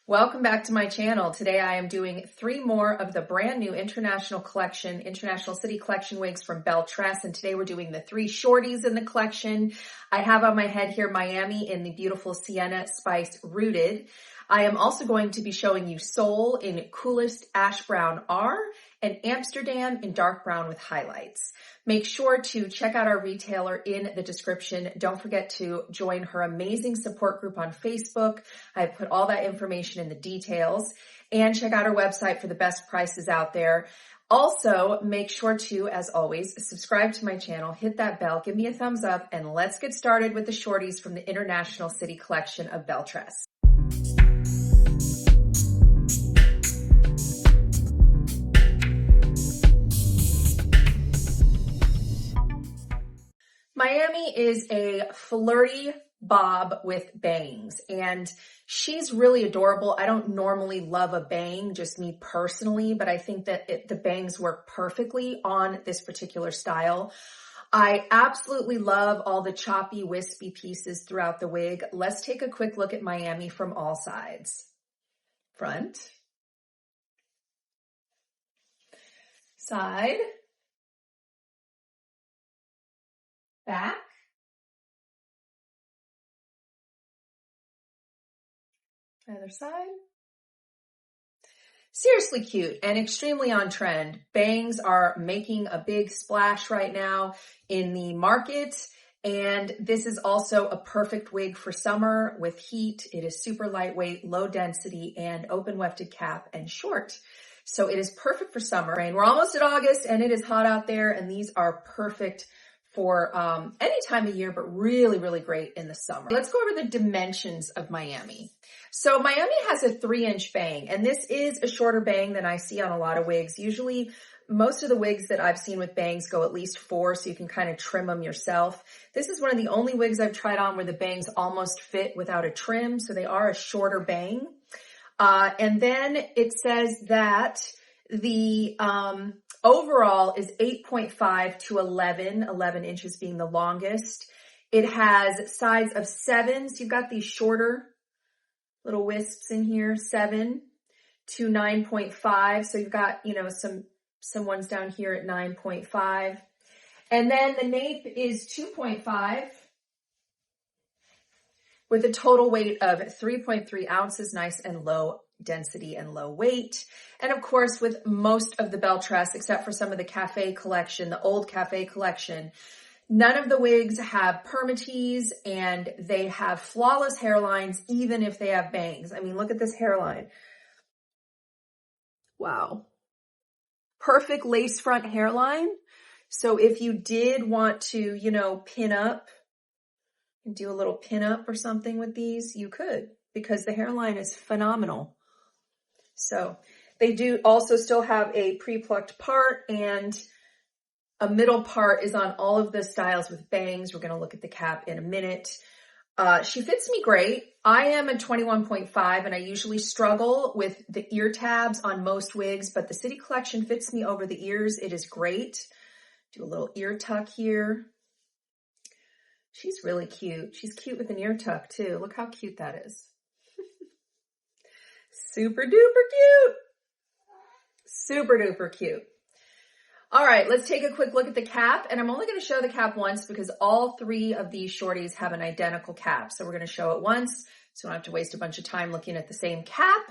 Welcome back to my channel. Today I am doing 3 more of the brand new International City Collection wigs from Belle Tress, and today we're doing the 3 shorties in the collection. I have on my head here Miami in the beautiful Sienna Spice Rooted. I am also going to be showing you Seoul in Coolest Ash Brown R and Amsterdam in dark brown with highlights. Make sure to check out our retailer in the description. Don't forget to join her amazing support group on Facebook. I put all that information in the details, and check out our website for the best prices out there. Also, make sure to, as always, subscribe to my channel, hit that bell, give me a thumbs up, and let's get started with the shorties from the International City Collection of Belle Tress. Miami is a flirty bob with bangs, and she's really adorable. I don't normally love a bang, just me personally, but I think that the bangs work perfectly on this particular style. I absolutely love all the choppy, wispy pieces throughout the wig. Let's take a quick look at Miami from all sides. Front, side, back, other side. Seriously cute and extremely on trend. Bangs are making a big splash right now in the market, and this is also a perfect wig for summer with heat. It is super lightweight, low density, and open wefted cap and short. So it is perfect for summer. And we're almost at August and it is hot out there, and these are perfect for any time of year, but really, really great in the summer. Let's go over the dimensions of Miami. So Miami has a 3-inch bang, and this is a shorter bang than I see on a lot of wigs. Usually, most of the wigs that I've seen with bangs go at least 4, so you can kind of trim them yourself. This is one of the only wigs I've tried on where the bangs almost fit without a trim, so they are a shorter bang. And then it says that the overall is 8.5 to 11 inches being the longest. It has sides of 7, so you've got these shorter little wisps in here, 7 to 9.5. So you've got, you know, some ones down here at 9.5. And then the nape is 2.5 with a total weight of 3.3 ounces, nice and low density and low weight. And of course, with most of the Belle Tress, except for some of the cafe collection, the old cafe collection, none of the wigs have permatease, and they have flawless hairlines, even if they have bangs. I mean, look at this hairline. Wow. Perfect lace front hairline. So if you did want to, you know, pin up and do a little pin up or something with these, you could, because the hairline is phenomenal. So they do also still have a pre-plucked part, and a middle part is on all of the styles with bangs. We're going to look at the cap in a minute. She fits me great. I am a 21.5, and I usually struggle with the ear tabs on most wigs, but the City Collection fits me over the ears. It is great. Do a little ear tuck here. She's really cute. She's cute with an ear tuck too. Look how cute that is. Super duper cute. Super duper cute. All right, let's take a quick look at the cap, and I'm only going to show the cap once because all 3 of these shorties have an identical cap. So we're going to show it once, so we don't have to waste a bunch of time looking at the same cap.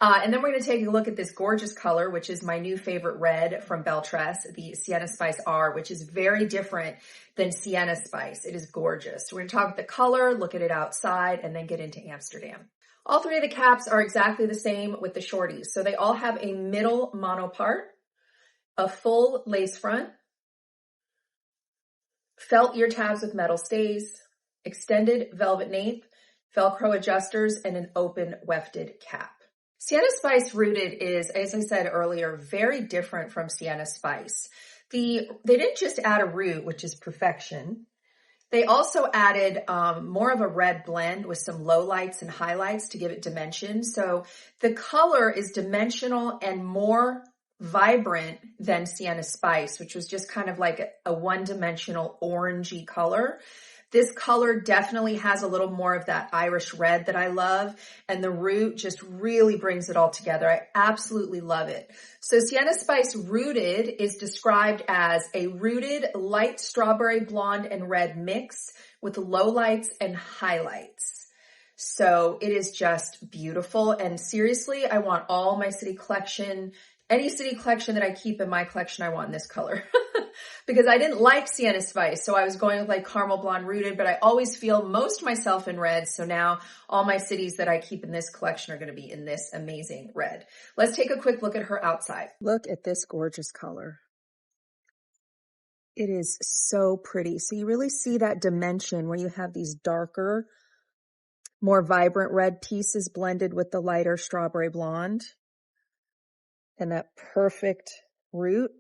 And then we're going to take a look at this gorgeous color, which is my new favorite red from Belle Tress, the Sienna Spice R, which is very different than Sienna Spice. It is gorgeous. So we're going to talk about the color, look at it outside, and then get into Amsterdam. All 3 of the caps are exactly the same with the shorties. So they all have a middle mono part, a full lace front, felt ear tabs with metal stays, extended velvet nape, Velcro adjusters, and an open wefted cap. Sienna Spice Rooted is, as I said earlier, very different from Sienna Spice. They didn't just add a root, which is perfection. They also added more of a red blend with some lowlights and highlights to give it dimension. So the color is dimensional and more vibrant than Sienna Spice, which was just kind of like a one-dimensional orangey color. This color definitely has a little more of that Irish red that I love, and the root just really brings it all together. I absolutely love it. So Sienna Spice Rooted is described as a rooted light strawberry blonde and red mix with lowlights and highlights. So it is just beautiful. And seriously, I want all my city collection, any city collection that I keep in my collection, I want in this color. Because I didn't like Sienna Spice, so I was going with like caramel blonde rooted, but I always feel most myself in red. So now all my cities that I keep in this collection are going to be in this amazing red. Let's take a quick look at her outside. Look at this gorgeous color. It is so pretty. So you really see that dimension where you have these darker, more vibrant red pieces blended with the lighter strawberry blonde. And that perfect root.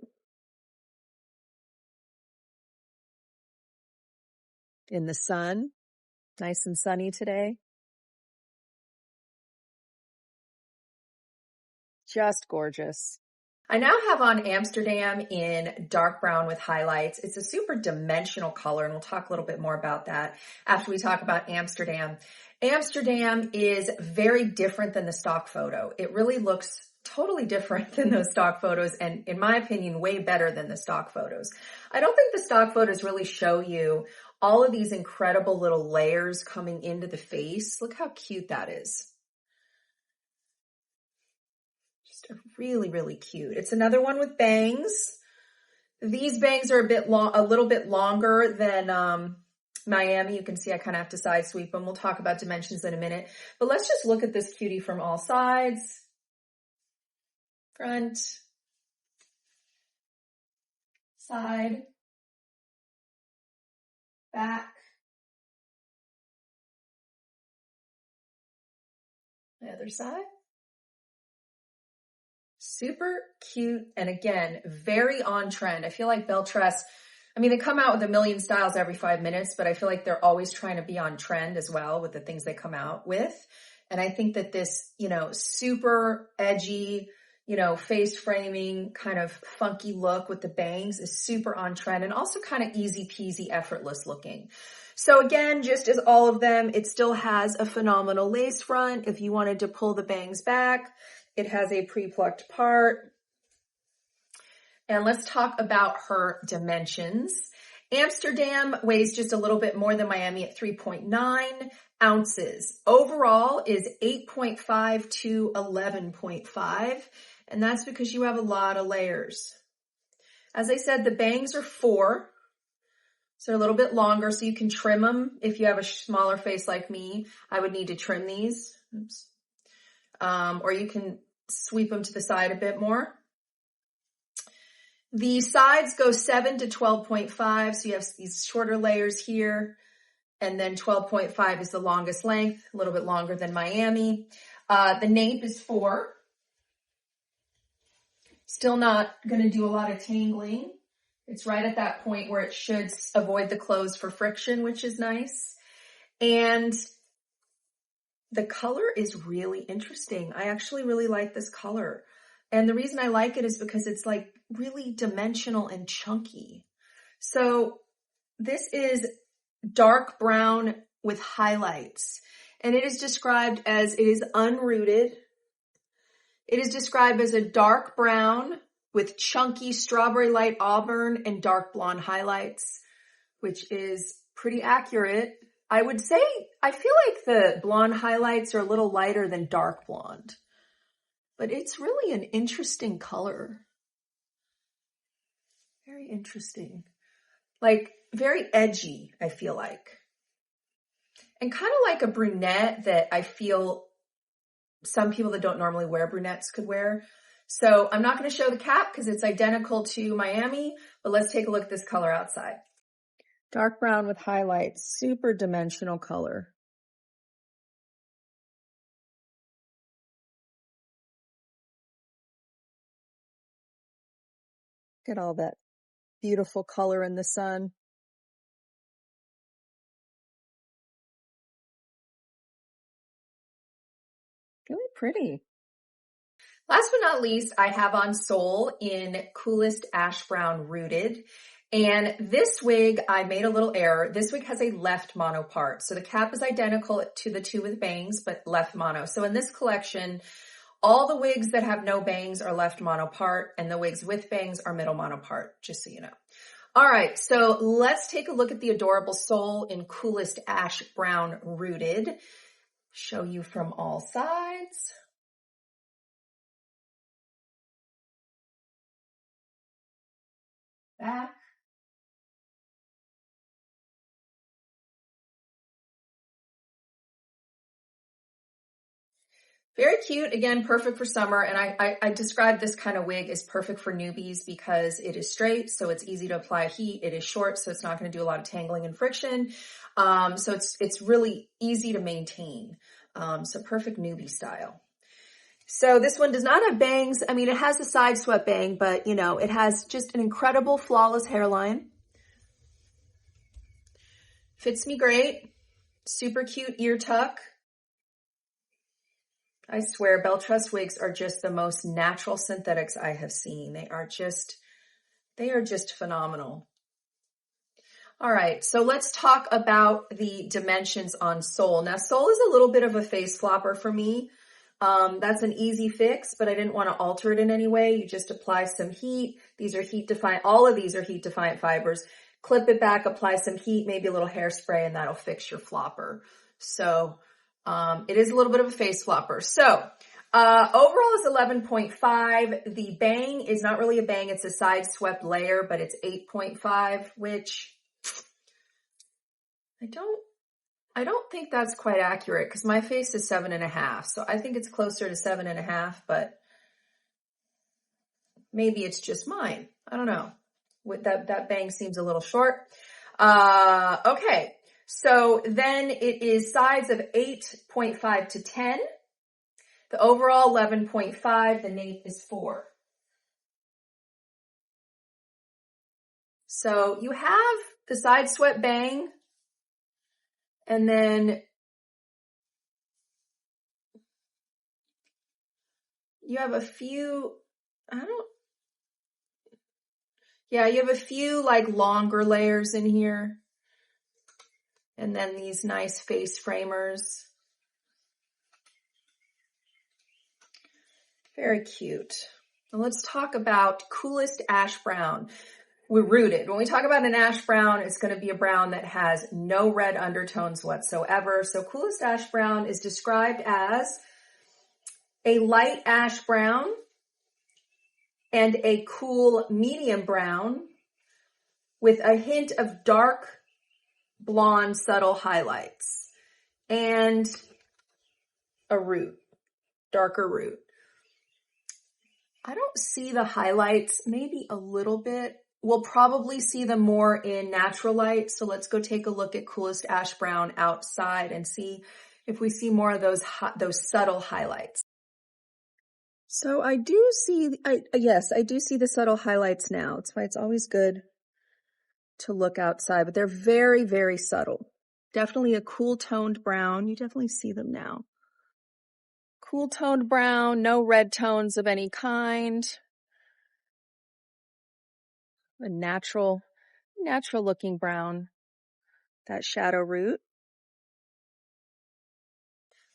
In the sun, nice and sunny today. Just gorgeous. I now have on Amsterdam in dark brown with highlights. It's a super dimensional color, and we'll talk a little bit more about that after we talk about Amsterdam. Amsterdam is very different than the stock photo. It really looks totally different than those stock photos, and in my opinion, way better than the stock photos. I don't think the stock photos really show you all of these incredible little layers coming into the face. Look how cute that is. Just really, really cute. It's another one with bangs. These bangs are a little bit longer than Miami. You can see I kind of have to side sweep them. We'll talk about dimensions in a minute, but let's just look at this cutie from all sides. Front, side, back, the other side. Super cute, and again, very on trend. I feel like Belle Tress, I mean, they come out with a million styles every 5 minutes, but I feel like they're always trying to be on trend as well with the things they come out with. And I think that this, super edgy, face framing, kind of funky look with the bangs is super on trend and also kind of easy peasy, effortless looking. So again, just as all of them, it still has a phenomenal lace front. If you wanted to pull the bangs back, it has a pre-plucked part. And let's talk about her dimensions. Amsterdam weighs just a little bit more than Miami at 3.9 ounces. Overall is 8.5 to 11.5. And that's because you have a lot of layers. As I said, the bangs are 4. So they're a little bit longer, so you can trim them. If you have a smaller face like me, I would need to trim these. Oops. Or you can sweep them to the side a bit more. The sides go 7 to 12.5, so you have these shorter layers here, and then 12.5 is the longest length, a little bit longer than Miami. The nape is 4. Still not going to do a lot of tangling. It's right at that point where it should avoid the clothes for friction, which is nice. And the color is really interesting. I actually really like this color. And the reason I like it is because it's like really dimensional and chunky. So this is dark brown with highlights. And it is described as, it is unrooted. It is described as a dark brown with chunky strawberry light auburn and dark blonde highlights, which is pretty accurate. I would say, I feel like the blonde highlights are a little lighter than dark blonde, but it's really an interesting color. Very interesting. Like very edgy, I feel like. And kind of like a brunette that I feel some people that don't normally wear brunettes could wear. So I'm not going to show the cap because it's identical to Miami, but let's take a look at this color outside. Dark brown with highlights, super dimensional color. Look at all that beautiful color in the sun. Really pretty. Last but not least, I have on Seoul in Coolest Ash Brown Rooted. And this wig, I made a little error. This wig has a left mono part. So the cap is identical to the two with bangs, but left mono. So in this collection, all the wigs that have no bangs are left mono part, and the wigs with bangs are middle mono part, just so you know. All right, so let's take a look at the adorable Soul in Coolest Ash Brown Rooted. Show you from all sides. Back. Very cute. Again, perfect for summer. And I describe this kind of wig as perfect for newbies because it is straight, so it's easy to apply heat. It is short, so it's not going to do a lot of tangling and friction. So it's really easy to maintain. So perfect newbie style. So this one does not have bangs. I mean, it has a side swept bang, but you know, it has just an incredible flawless hairline. Fits me great. Super cute ear tuck. I swear, Belle Tress wigs are just the most natural synthetics I have seen. They are just phenomenal. All right, so let's talk about the dimensions on Soul. Now, Soul is a little bit of a face flopper for me. That's an easy fix, but I didn't want to alter it in any way. You just apply some heat. These are heat defiant. All of these are heat defiant fibers. Clip it back, apply some heat, maybe a little hairspray, and that'll fix your flopper. So it is a little bit of a face flopper. So overall is 11.5. The bang is not really a bang. It's a side swept layer, but it's 8.5, which I don't think that's quite accurate because my face is 7.5. So I think it's closer to 7.5, but maybe it's just mine. I don't know. That bang seems a little short. Okay. So then it is sides of 8.5 to 10. The overall 11.5. The nape is 4. So you have the side swept bang, and then you have a few, you have a few like longer layers in here. And then these nice face framers. Very cute. Now let's talk about Coolest Ash Brown. We're rooted. When we talk about an ash brown, it's going to be a brown that has no red undertones whatsoever. So Coolest Ash Brown is described as a light ash brown and a cool medium brown with a hint of dark blonde subtle highlights and a root, darker root. I don't see the highlights, maybe a little bit. We'll probably see them more in natural light. So let's go take a look at Coolest Ash Brown outside and see if we see more of those subtle highlights. So I do see, yes, I do see the subtle highlights now. That's why it's always good to look outside, but they're very, very subtle. Definitely a cool toned brown. You definitely see them now. Cool toned brown, no red tones of any kind. A natural looking brown. That shadow root.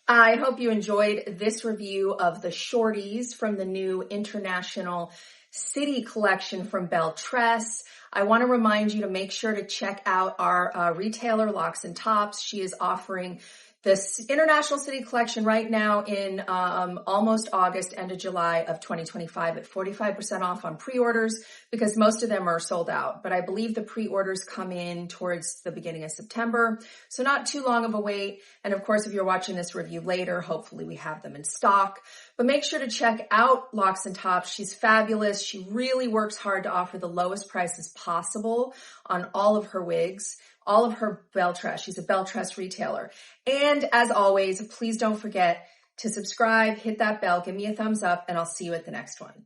I hope you enjoyed this review of the Shorties from the new International City collection from Belle Tress. I want to remind you to make sure to check out our retailer, Locks and Tops. She is offering this International City collection right now in almost August, end of July of 2025 at 45% off on pre-orders because most of them are sold out. But I believe the pre-orders come in towards the beginning of September. So not too long of a wait. And of course, if you're watching this review later, hopefully we have them in stock. But make sure to check out Locks and Tops. She's fabulous. She really works hard to offer the lowest prices possible on all of her wigs, all of her Belle Tress. She's a Belle Tress retailer. And as always, please don't forget to subscribe, hit that bell, give me a thumbs up, and I'll see you at the next one.